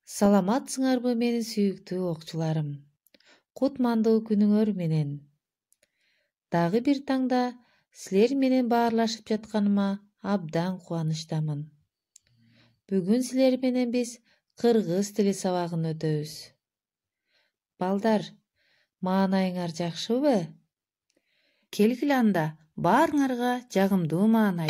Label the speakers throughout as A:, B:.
A: Саламатсыңарбы менин сүйүктүү окчуларым? Кутмандуу күнүңөр менен. Дагы бир таңда силер менен баарлашып жатканыма абдан кубанычтамын. Бүгүн силер менен биз кыргыз тили сабагын өтөбүз. Балдар, маанайыңар жакшыбы? Келгиле анда баарыңарга жагымдуу маанай.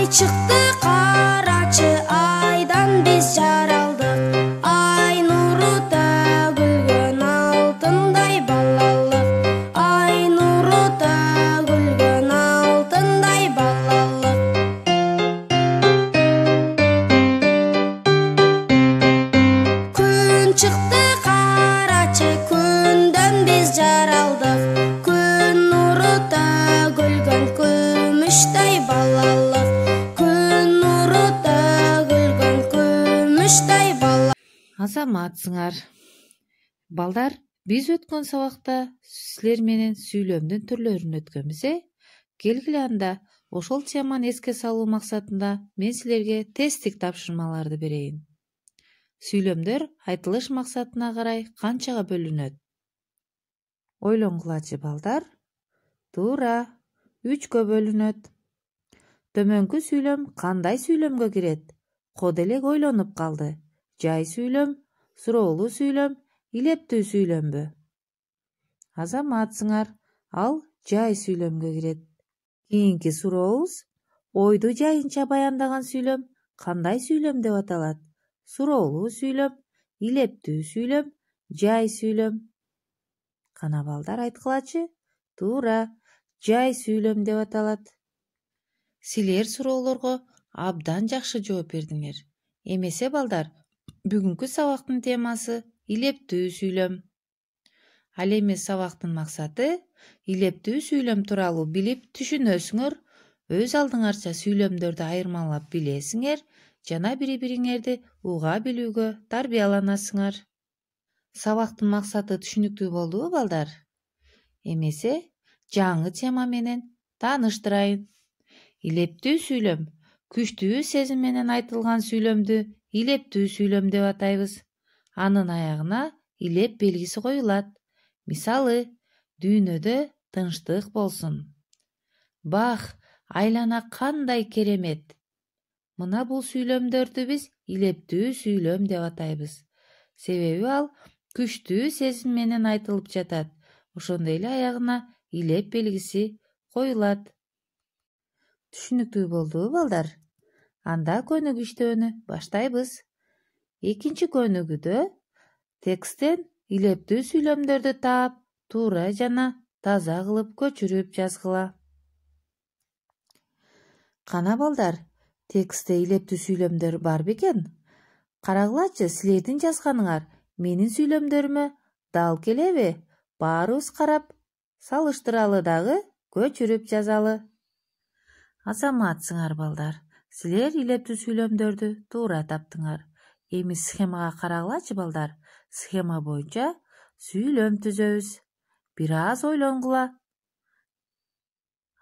B: Çıktı karaçı aydan biz jaraldık. Ay nuru tөгülgөн altınday ballallık. Ay nuru tөгülgön altınday ballallık. Gün çıktı karaçı günden biz jaraldık. Gün nuru tөгülgön gümüştay ballallık.
A: Азаматсыңар. Балдар, биз өткөн сабакта силер менен сүйлөмдүн түрлөрүн өткөнбүз. Келгиле анда ошол теманы эске салуу максатында мен силерге тесттик тапшырмаларды берейин. Сүйлөмдөр айтылыш максатына карай канчага бөлүнөт? Ойлонгулачы балдар. Туура, 3кө бөлүнөт. Төмөнкү сүйлөм кандай сүйлөмгө кирет? Код элек ойлонуп калды. Жай сүйлөм, суроолуу сүйлөм, илептүү сүйлөмбү? Азаматсыңар, ал жай сүйлөмгө кирет. Кийинки сурообуз, ойду жайынча баяндаган сүйлөм кандай сүйлөм деп аталат? Суроолуу сүйлөм, илептүү сүйлөм, жай сүйлөм? Кана балдар айткылачы? Туура, жай сүйлөм деп аталат. Силер суроолорго абдан жакшы жооп бердиңер. Эмесе балдар, бүгүнкү сабактын темасы илептүү сүйлөм. Ал эми сабактын максаты илептүү сүйлөм тууралуу билип түшүнөсүңөр, өз алдыңарча сүйлөмдөрдү айырмалап билесиңер жана бири-бириңерди уга билүүгө тарбияланасыңар. Сабактын максаты түшүнүктүү болдубу балдар? Эмесе жаңы тема менен тааныштырайын. Илептүү сүйлөм күчтүү сезим менен айтылган сүйлөмдү илептүү сүйлөм деп атайбыз. Анын аягына илеп белгиси коюлат. Мисалы, дүйнөдө тынчтык болсун. Бах, айлана кандай керемет. Мына бул сүйлөмдөрдү биз илептүү сүйлөм деп атайбыз. Себеби ал күчтүү сезим менен айтылып жатат. Ошондой эле аягына илеп белгиси коюлат. Түшүнүктүү болдубу балдар? Анда көнүк иштөөнү баштайбыз. Экинчи көнүгүдө тексттен илептүү сүйлөмдөрдү таап, туура жана таза кылып көчүрүп жазгыла. Кана балдар, текстте илептүү сүйлөмдөр бар бекен? Карагылачы, силердин жазганыңар менин сүйлөмдөрүмө дал келеби? Баарыбыз карап, салыштыралы дагы, көчүрүп жазалы. Азаматсыңар балдар, силер илептүү сүйлөмдөрдү туура таптыңар. Эми схемага карагылачы балдар. Схема боюнча сүйлөм түзөбүз. Бир аз ойлонгула.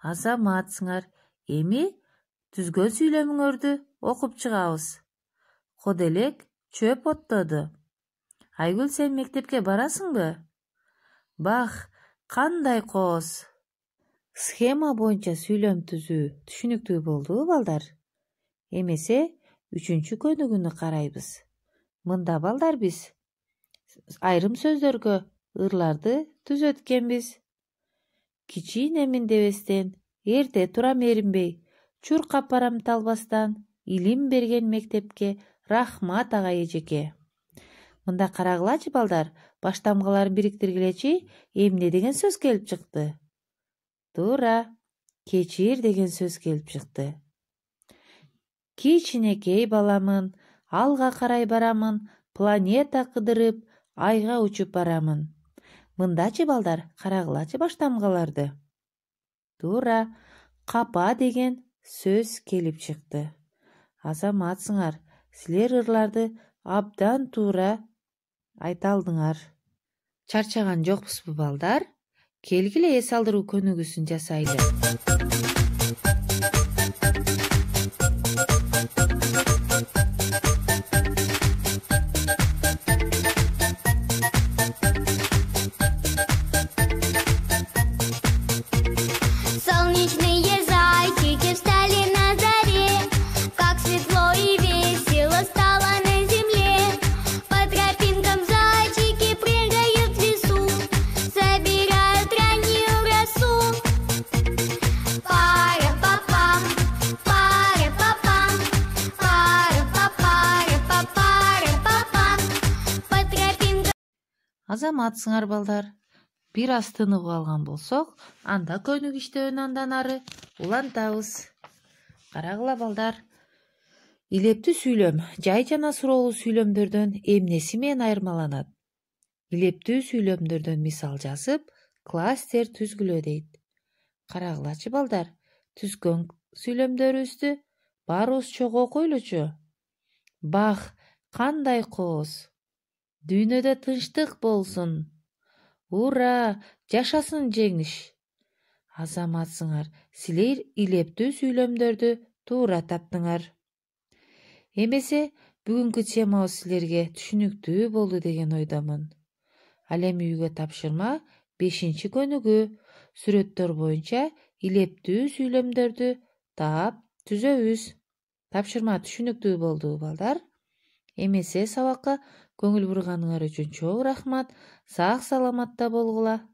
A: Азаматсыңар, эми түзгөн сүйлөмүңөрдү окуп чыгабыз. Код элек чөп оттоду. Айгүл, сен мектепке барасыңбы? Бах, кандай кооз. Схема боюнча сүйлөм түзүү түшүнүктүү болдубу балдар? Эмесе үчүнчү көнүгүнү карайбыз. Мында балдар биз айрым сөздөргө ырларды түзөт экенбиз. Кичинемин дебестен, эрте турам эринбей, чуркап барам талбастан, илим берген мектепке рахмат ага эжеке. Мында карагылачы балдар, баштамгаларын бириктиргилечи, эмне деген сөз келип чыкты? Туура, кечир деген сөз келип чыкты. Кичинекей баламын, алга карай барамын, планета кыдырып, айга учуп барамын. Мындачы балдар, карагылачы баштамгаларды. Туура, капа деген сөз келип чыкты. Азаматсыңар, силер ырларды Абдан туура айта алдыңар. Чарчаган жокпузбу балдар? Келгиле эс алдыруу көнүгүүсүн жасайлы.
B: Солнечные зайчики встали на заре, как светло и весело стало на земле. По тропинкам зайчики прыгают в лесу, собирают раннюю росу. Пара-па-пам, пара-па-пам, пара-па-пара-па-пара-па-пам. По тропинкам...
A: Азаматсыңар балдар. Бир аз тыныгып алган болсок, анда көнүгүштөн андан ары улантабыз. Карагыла балдар. Илептүү сүйлөм жай жана суроолуу сүйлөмдөрдөн эмнеси менен айырмаланат? Илептүү сүйлөмдөрдөн мисал жазып, кластер түзгүлө дейт. Карагылачы балдар. Түзгөн сүйлөмдөрүбүздү баарыбыз чогуу окуйлучу. Бах, кандай кооз. Дүйнөдө тынчтык болсун. Ура! Жашасын жеңиш! Азаматсыңар, силер илептүү сүйлөмдөрдү туура таптыңар. Эмесе, бүгүнкү темабыз силерге түшүнүктүү болду деген ойдомун. Ал эми үйгө тапшырма 5-чи көнүгүү. Сүрөттөр боюнча илептүү сүйлөмдөрдү таап түзөбүз. Тапшырма түшүнүктүү болду балдар. Эмесе сабакка көңүл бурганыңар үчүн чоң рахмат. Сак саламатта болгула.